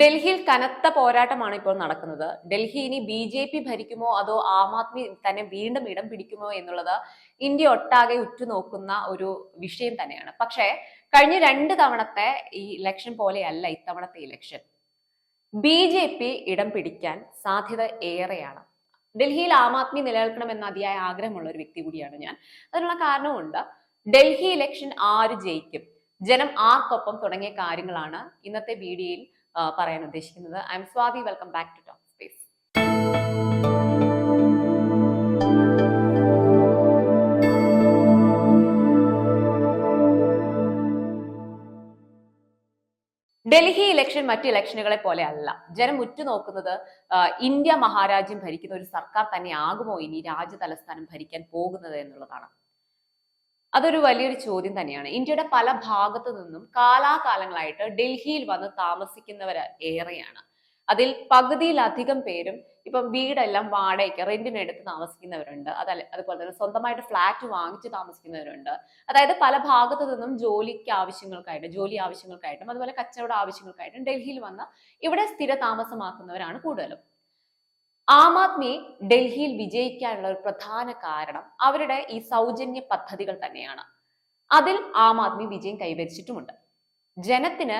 ഡൽഹിയിൽ കനത്ത പോരാട്ടമാണ് ഇപ്പോൾ നടക്കുന്നത്. ഡൽഹി ഇനി ബി.ജെ.പി. ഭരിക്കുമോ അതോ ആം ആദ്മി തന്നെ വീണ്ടും ഇടം പിടിക്കുമോ എന്നുള്ളത് ഇന്ത്യ ഒട്ടാകെ ഉറ്റുനോക്കുന്ന ഒരു വിഷയം തന്നെയാണ്. പക്ഷേ കഴിഞ്ഞ 2 തവണത്തെ ഈ ഇലക്ഷൻ പോലെയല്ല ഇത്തവണത്തെ ഇലക്ഷൻ. ബി.ജെ.പി. ഇടം പിടിക്കാൻ സാധ്യത ഏറെയാണ്. ഡൽഹിയിൽ ആം ആദ്മി നിലനിൽക്കണമെന്ന് അതിയായ ആഗ്രഹമുള്ള ഒരു വ്യക്തി കൂടിയാണ് ഞാൻ. അതിനുള്ള കാരണമുണ്ട്. ഡൽഹി ഇലക്ഷൻ ആര് ജയിക്കും, ജനം ആർക്കൊപ്പം തുടങ്ങിയ കാര്യങ്ങളാണ് ഇന്നത്തെ വീഡിയോയിൽ പറയാൻ ഉദ്ദേശിക്കുന്നത്. I am Swathi, welcome back to top space. Delhi election മറ്റു ഇലക്ഷനുകളെ പോലെ അല്ല. ജനം ഉറ്റുനോക്കുന്നത് ഇന്ത്യ മഹാരാജ്യം ഭരിക്കുന്ന ഒരു സർക്കാർ തന്നെ ആകുമോ ഇനി രാജ്യ തലസ്ഥാനം ഭരിക്കാൻ പോകുന്നത് എന്നുള്ളതാണ്. അതൊരു വലിയൊരു ചോദ്യം തന്നെയാണ്. ഇന്ത്യയുടെ പല ഭാഗത്തു നിന്നും കാലാകാലങ്ങളായിട്ട് ഡൽഹിയിൽ വന്ന് താമസിക്കുന്നവർ ഏറെയാണ്. അതിൽ പകുതിയിലധികം പേരും ഇപ്പം വീടെല്ലാം വാടകയ്ക്ക് റെന്റിനെടുത്ത് താമസിക്കുന്നവരുണ്ട്. അതുപോലെ തന്നെ സ്വന്തമായിട്ട് ഫ്ലാറ്റ് വാങ്ങിച്ച് താമസിക്കുന്നവരുണ്ട്. അതായത് പല ഭാഗത്തു നിന്നും ജോലി ആവശ്യങ്ങൾക്കായിട്ടും അതുപോലെ കച്ചവട ആവശ്യങ്ങൾക്കായിട്ടും ഡൽഹിയിൽ വന്ന് ഇവിടെ സ്ഥിര താമസമാക്കുന്നവരാണ് കൂടുതലും. ആം ആദ്മി ഡൽഹിയിൽ വിജയിക്കാനുള്ള ഒരു പ്രധാന കാരണം അവരുടെ ഈ സൗജന്യ പദ്ധതികൾ തന്നെയാണ്. അതിൽ ആം ആദ്മി വിജയം കൈവരിച്ചിട്ടുമുണ്ട്. ജനത്തിന്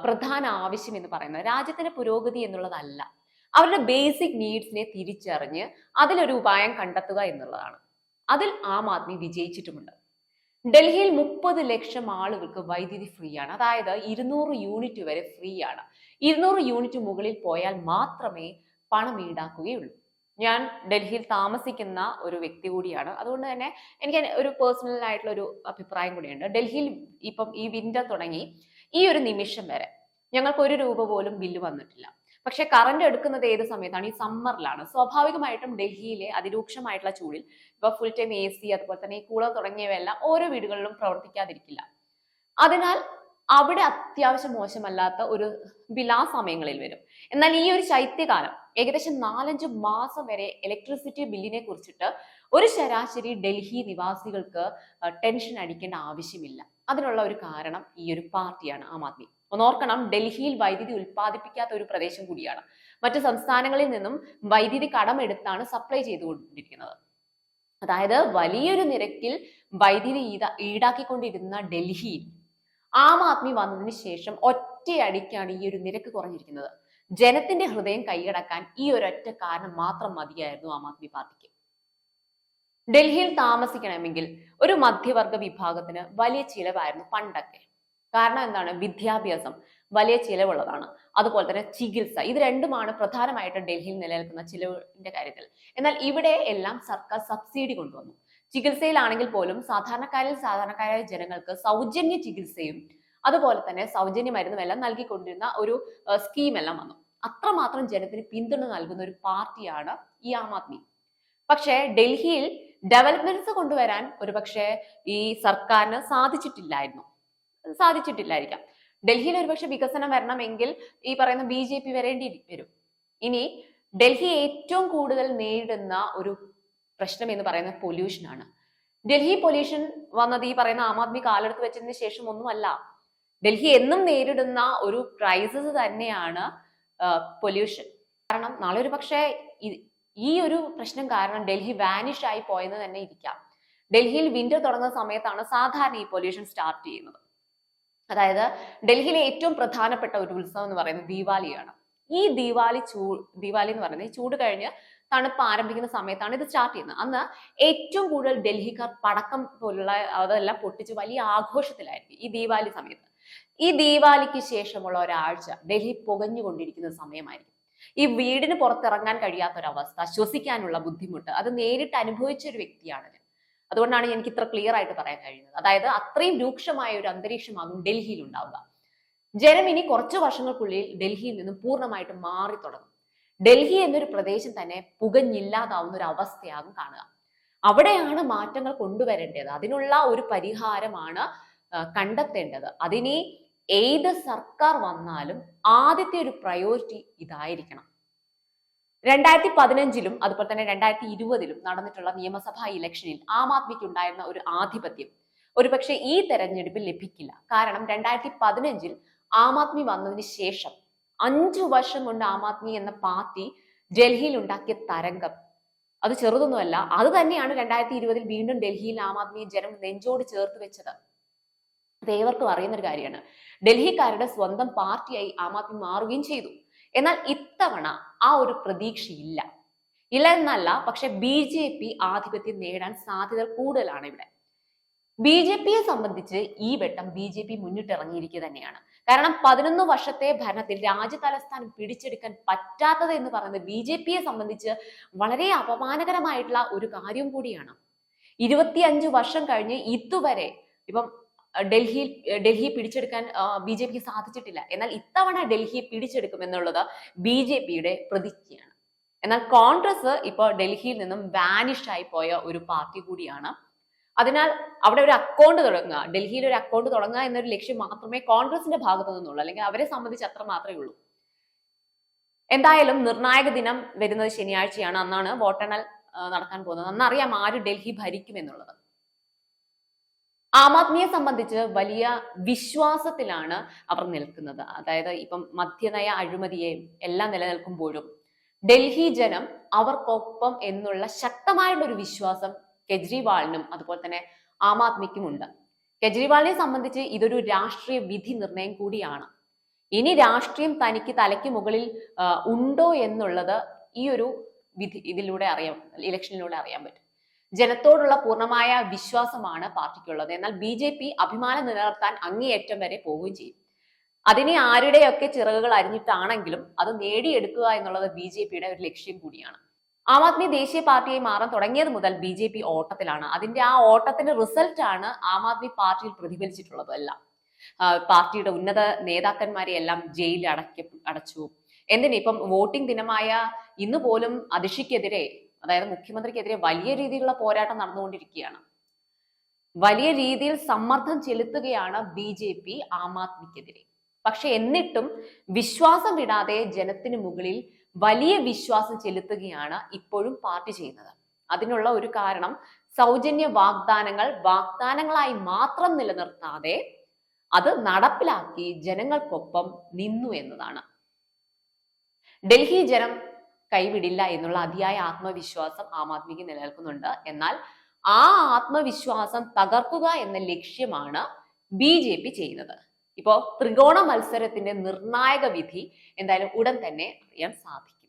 പ്രധാന ആവശ്യം എന്ന് പറയുന്നത് രാജ്യത്തിന്റെ പുരോഗതി എന്നുള്ളതല്ല, അവരുടെ ബേസിക് നീഡ്സിനെ തിരിച്ചറിഞ്ഞ് അതിലൊരു ഉപായം കണ്ടെത്തുക എന്നുള്ളതാണ്. അതിൽ ആം ആദ്മി വിജയിച്ചിട്ടുമുണ്ട്. ഡൽഹിയിൽ 30 ലക്ഷം ആളുകൾക്ക് വൈദ്യുതി ഫ്രീ ആണ്. അതായത് 200 യൂണിറ്റ് വരെ ഫ്രീ ആണ്. 200 യൂണിറ്റ് മുകളിൽ പോയാൽ മാത്രമേ പണം ഈടാക്കുകയുള്ളൂ. ഞാൻ ഡൽഹിയിൽ താമസിക്കുന്ന ഒരു വ്യക്തി കൂടിയാണ്. അതുകൊണ്ട് തന്നെ എനിക്ക് ഒരു പേഴ്സണൽ ആയിട്ടുള്ള ഒരു അഭിപ്രായം കൂടിയുണ്ട്. ഡൽഹിയിൽ ഇപ്പം ഈ വിന്റർ തുടങ്ങി ഈ ഒരു നിമിഷം വരെ ഞങ്ങൾക്ക് 1 രൂപ പോലും ബില്ല് വന്നിട്ടില്ല. പക്ഷെ കറണ്ട് എടുക്കുന്നത് ഏത് സമയത്താണ്? ഈ സമ്മറിലാണ്. സ്വാഭാവികമായിട്ടും ഡൽഹിയിലെ അതിരൂക്ഷമായിട്ടുള്ള ചൂടിൽ ഇപ്പൊ ഫുൾ ടൈം AC അതുപോലെ തന്നെ ഈ കൂളർ തുടങ്ങിയവയെല്ലാം ഓരോ വീടുകളിലും പ്രവർത്തിക്കാതിരിക്കില്ല. അതിനാൽ അവിടെ അത്യാവശ്യം മോശമല്ലാത്ത ഒരു ബിൽ ആ സമയങ്ങളിൽ വരും. എന്നാൽ ഈ ഒരു ശൈത്യകാലം ഏകദേശം 4-5 മാസം വരെ ഇലക്ട്രിസിറ്റി ബില്ലിനെ കുറിച്ചിട്ട് ഒരു ശരാശരി ഡൽഹി നിവാസികൾക്ക് ടെൻഷൻ അടിക്കേണ്ട ആവശ്യമില്ല. അതിനുള്ള ഒരു കാരണം ഈ ഒരു പാർട്ടിയാണ് ആം ആദ്മി. ഒന്നോർക്കണം, ഡൽഹിയിൽ വൈദ്യുതി ഉൽപ്പാദിപ്പിക്കാത്ത ഒരു പ്രദേശം കൂടിയാണ്. മറ്റു സംസ്ഥാനങ്ങളിൽ നിന്നും വൈദ്യുതി കടമെടുത്താണ് സപ്ലൈ ചെയ്തുകൊണ്ടിരിക്കുന്നത്. അതായത് വലിയൊരു നിരക്കിൽ വൈദ്യുതി ഈടാക്കിക്കൊണ്ടിരുന്ന ഡൽഹിയിൽ ആം ആദ്മി വന്നതിന് ശേഷം ഒറ്റയടിക്കാണ് ഈ ഒരു നിരക്ക് കുറഞ്ഞിരിക്കുന്നത്. ജനത്തിന്റെ ഹൃദയം കൈയടക്കാൻ ഈ ഒരൊറ്റ കാരണം മാത്രം മതിയായിരുന്നു ആം ആദ്മി പാർട്ടിക്ക്. ഡൽഹിയിൽ താമസിക്കണമെങ്കിൽ ഒരു മധ്യവർഗ വിഭാഗത്തിന് വലിയ ചിലവായിരുന്നു പണ്ടൊക്കെ. കാരണം എന്താണ്? വിദ്യാഭ്യാസം വലിയ ചിലവുള്ളതാണ്. അതുപോലെ തന്നെ ചികിത്സ, ഇത് രണ്ടുമാണ് പ്രധാനമായിട്ടും ഡൽഹിയിൽ നിലനിൽക്കുന്ന ചിലവിന്റെ കാര്യത്തിൽ. എന്നാൽ ഇവിടെ എല്ലാം സർക്കാർ സബ്സിഡി കൊണ്ടുവന്നു. ചികിത്സയിലാണെങ്കിൽ പോലും സാധാരണക്കാരായ ജനങ്ങൾക്ക് സൗജന്യ ചികിത്സയും അതുപോലെ തന്നെ സൗജന്യ മരുന്നും എല്ലാം നൽകിക്കൊണ്ടിരുന്ന ഒരു സ്കീം എല്ലാം വന്നു. അത്രമാത്രം ജനത്തിന് പിന്തുണ നൽകുന്ന ഒരു പാർട്ടിയാണ് ഈ ആം ആദ്മി. പക്ഷേ ഡൽഹിയിൽ ഡെവലപ്മെന്റ്സ് കൊണ്ടുവരാൻ ഒരുപക്ഷെ ഈ സർക്കാരിന് സാധിച്ചിട്ടില്ലായിരിക്കാം. ഡൽഹിയിൽ ഒരുപക്ഷെ വികസനം വരണമെങ്കിൽ ഈ പറയുന്ന ബി.ജെ.പി. വരേണ്ടി വരും. ഇനി ഡൽഹി ഏറ്റവും കൂടുതൽ നേരിടുന്ന ഒരു പ്രശ്നം എന്ന് പറയുന്നത് പൊല്യൂഷൻ ആണ്. ഡൽഹി പൊല്യൂഷൻ വന്നത് ഈ പറയുന്ന ആം ആദ്മി കാലെടുത്ത് വെച്ചതിന് ശേഷം ഒന്നുമല്ല. ഡൽഹി എന്നും നേരിടുന്ന ഒരു ക്രൈസിസ് തന്നെയാണ് പൊല്യൂഷൻ. കാരണം നാളെ ഒരു പക്ഷേ ഈ ഒരു പ്രശ്നം കാരണം ഡൽഹി വാനിഷ് ആയി പോയെന്ന് തന്നെ ഇരിക്കാം. ഡൽഹിയിൽ വിന്റർ തുടങ്ങുന്ന സമയത്താണ് സാധാരണ ഈ പൊല്യൂഷൻ സ്റ്റാർട്ട് ചെയ്യുന്നത്. അതായത് ഡൽഹിയിലെ ഏറ്റവും പ്രധാനപ്പെട്ട ഒരു ഉത്സവം എന്ന് പറയുന്നത് ദീപാവലിയാണ്. ഈ ദീപാവലി എന്ന് പറയുന്നത് ഈ ചൂട് കഴിഞ്ഞ് തണുപ്പ് ആരംഭിക്കുന്ന സമയത്താണ് ഇത് സ്റ്റാർട്ട് ചെയ്യുന്നത്. അന്ന് ഏറ്റവും കൂടുതൽ ഡൽഹിക്കാർ പടക്കം പോലുള്ള അതെല്ലാം പൊട്ടിച്ച് വലിയ ആഘോഷത്തിലായിരിക്കും ഈ ദീപാവലി സമയത്ത്. ഈ ദീപാവലിക്ക് ശേഷമുള്ള ഒരാഴ്ച ഡൽഹി പുകഞ്ഞുകൊണ്ടിരിക്കുന്ന സമയമായിരിക്കും. ഈ വീടിന് പുറത്തിറങ്ങാൻ കഴിയാത്തൊരവസ്ഥ, ശ്വസിക്കാനുള്ള ബുദ്ധിമുട്ട് അത് നേരിട്ട് അനുഭവിച്ച ഒരു വ്യക്തിയാണ് ഞാൻ. അതുകൊണ്ടാണ് എനിക്ക് ഇത്ര ക്ലിയർ ആയിട്ട് പറയാൻ കഴിയുന്നത്. അതായത് അത്രയും രൂക്ഷമായ ഒരു അന്തരീക്ഷമാകും ഡൽഹിയിൽ ഉണ്ടാവുക. ജനം ഇനി കുറച്ചു വർഷങ്ങൾക്കുള്ളിൽ ഡൽഹിയിൽ നിന്നും പൂർണ്ണമായിട്ട് മാറി തുടങ്ങും. ഡൽഹി എന്നൊരു പ്രദേശം തന്നെ പുകഞ്ഞില്ലാതാവുന്ന ഒരു അവസ്ഥയാകും കാണുക. അവിടെയാണ് മാറ്റങ്ങൾ കൊണ്ടുവരേണ്ടത്. അതിനുള്ള ഒരു പരിഹാരമാണ് കണ്ടെത്തേണ്ടത്. അതിനി ഏത് സർക്കാർ വന്നാലും ആദ്യത്തെ ഒരു പ്രയോറിറ്റി ഇതായിരിക്കണം. 2015 അതുപോലെ തന്നെ 2020 നടന്നിട്ടുള്ള നിയമസഭാ ഇലക്ഷനിൽ ആം ആദ്മിക്ക് ഉണ്ടായിരുന്ന ഒരു ആധിപത്യം ഒരുപക്ഷെ ഈ തെരഞ്ഞെടുപ്പിൽ ലഭിക്കില്ല. കാരണം 2015 ആം ആദ്മി വന്നതിന് ശേഷം 5 വർഷം കൊണ്ട് ആം ആദ്മി എന്ന പാർട്ടി ഡൽഹിയിൽ ഉണ്ടാക്കിയ തരംഗം അത് ചെറുതൊന്നുമല്ല. അത് തന്നെയാണ് 2020 വീണ്ടും ഡൽഹിയിൽ ആം ആദ്മിയെ ജനം നെഞ്ചോട് ചേർത്ത് വെച്ചത്. അത് ഏവർക്കും അറിയുന്ന ഒരു കാര്യമാണ്. ഡൽഹിക്കാരുടെ സ്വന്തം പാർട്ടിയായി ആം ആദ്മി മാറുകയും ചെയ്തു. എന്നാൽ ഇത്തവണ ആ ഒരു പ്രതീക്ഷയില്ല. ഇല്ല എന്നല്ല, പക്ഷെ BJP ആധിപത്യം നേടാൻ സാധ്യത കൂടുതലാണ് ഇവിടെ. BJPയെ സംബന്ധിച്ച് ഈ വട്ടം BJP മുന്നിട്ടിറങ്ങിയിരിക്കുക തന്നെയാണ്. കാരണം 11 വർഷത്തെ ഭരണത്തിൽ രാജ്യതലസ്ഥാനം പിടിച്ചെടുക്കാൻ പറ്റാത്തത് എന്ന് പറയുന്നത് BJPയെ സംബന്ധിച്ച് വളരെ അപമാനകരമായിട്ടുള്ള ഒരു കാര്യം കൂടിയാണ്. 25 വർഷം കഴിഞ്ഞ് ഇതുവരെ ഇപ്പം ഡൽഹി പിടിച്ചെടുക്കാൻ BJPക്ക് സാധിച്ചിട്ടില്ല. എന്നാൽ ഇത്തവണ ഡൽഹി പിടിച്ചെടുക്കുമെന്നുള്ളത് BJPയുടെ പ്രതിജ്ഞയാണ്. എന്നാൽ കോൺഗ്രസ് ഇപ്പോൾ ഡൽഹിയിൽ നിന്നും വാനിഷ് ആയി പോയ ഒരു പാർട്ടി കൂടിയാണ്. അതിനാൽ അവിടെ ഒരു അക്കൗണ്ട് തുടങ്ങുക, ഡൽഹിയിൽ ഒരു അക്കൗണ്ട് തുടങ്ങുക എന്നൊരു ലക്ഷ്യം മാത്രമേ കോൺഗ്രസിന്റെ ഭാഗത്തു നിന്നുള്ളൂ. അല്ലെങ്കിൽ അവരെ സംബന്ധിച്ച് അത്ര മാത്രമേ ഉള്ളൂ. എന്തായാലും നിർണായക ദിനം വരുന്നത് ശനിയാഴ്ചയാണ്. അന്നാണ് വോട്ടെണ്ണൽ നടക്കാൻ പോകുന്നത്. അന്നറിയാം ആര് ഡൽഹി ഭരിക്കും എന്നുള്ളത്. ആം ആദ്മിയെ സംബന്ധിച്ച് വലിയ വിശ്വാസത്തിലാണ് അവർ നിൽക്കുന്നത്. അതായത് ഇപ്പം മദ്യനയ അഴിമതിയെയും എല്ലാം നിലനിൽക്കുമ്പോഴും ഡൽഹി ജനം അവർക്കൊപ്പം എന്നുള്ള ശക്തമായിട്ടുള്ള ഒരു വിശ്വാസം കെജ്രിവാളിനും അതുപോലെ തന്നെ ആം ആദ്മിക്കും ഉണ്ട്. കെജ്രിവാളിനെ സംബന്ധിച്ച് ഇതൊരു രാഷ്ട്രീയ വിധി നിർണയം കൂടിയാണ്. ഇനി രാഷ്ട്രീയം തനിക്ക് തലയ്ക്ക് മുകളിൽ ഉണ്ടോ എന്നുള്ളത് ഈ ഒരു ഇതിലൂടെ ഇലക്ഷനിലൂടെ അറിയാൻ പറ്റും. ജനത്തോടുള്ള പൂർണ്ണമായ വിശ്വാസമാണ് പാർട്ടിക്കുള്ളത്. എന്നാൽ BJP അഭിമാനം നിലനിർത്താൻ അങ്ങേയറ്റം വരെ പോവുകയും ചെയ്യും. അതിനെ ആരുടെയൊക്കെ ചിറകുകൾ അരിഞ്ഞിട്ടാണെങ്കിലും അത് നേടിയെടുക്കുക എന്നുള്ളത് BJPയുടെ ഒരു ലക്ഷ്യം കൂടിയാണ്. ആം ആദ്മി ദേശീയ പാർട്ടിയായി മാറാൻ തുടങ്ങിയത് മുതൽ BJP ഓട്ടത്തിലാണ്. അതിന്റെ ആ ഓട്ടത്തിന്റെ റിസൾട്ട് ആണ് ആം ആദ്മി പാർട്ടിയിൽ പ്രതിഫലിച്ചിട്ടുള്ളത്. എല്ലാം പാർട്ടിയുടെ ഉന്നത നേതാക്കന്മാരെ എല്ലാം ജയിലിൽ അടച്ചു. എന്തിനിപ്പം വോട്ടിംഗ് ദിനമായ ഇന്ന് പോലും അതിഷിക്കെതിരെ, അതായത് മുഖ്യമന്ത്രിക്കെതിരെ വലിയ രീതിയിലുള്ള പോരാട്ടം നടന്നുകൊണ്ടിരിക്കുകയാണ്. വലിയ രീതിയിൽ സമ്മർദ്ദം ചെലുത്തുകയാണ് BJP ആം ആദ്മിക്കെതിരെ. പക്ഷെ എന്നിട്ടും വിശ്വാസം വിടാതെ ജനത്തിന് മുകളിൽ വലിയ വിശ്വാസം ചെലുത്തുകയാണ് ഇപ്പോഴും പാർട്ടി ചെയ്യുന്നത്. അതിനുള്ള ഒരു കാരണം സൗജന്യ വാഗ്ദാനങ്ങളായി മാത്രം നിലനിർത്താതെ അത് നടപ്പിലാക്കി ജനങ്ങൾക്കൊപ്പം നിന്നു എന്നതാണ്. ഡൽഹി ജനം കൈവിടില്ല എന്നുള്ള അതിയായ ആത്മവിശ്വാസം ആം ആദ്മിക്ക് നിലനിൽക്കുന്നുണ്ട്. എന്നാൽ ആ ആത്മവിശ്വാസം തകർക്കുക എന്ന ലക്ഷ്യമാണ് BJP ചെയ്യുന്നത്. ഇപ്പോ ത്രികോണ മത്സരത്തിന്റെ നിർണായക വിധി എന്തായാലും ഉടൻ തന്നെ അറിയാൻ സാധിക്കും.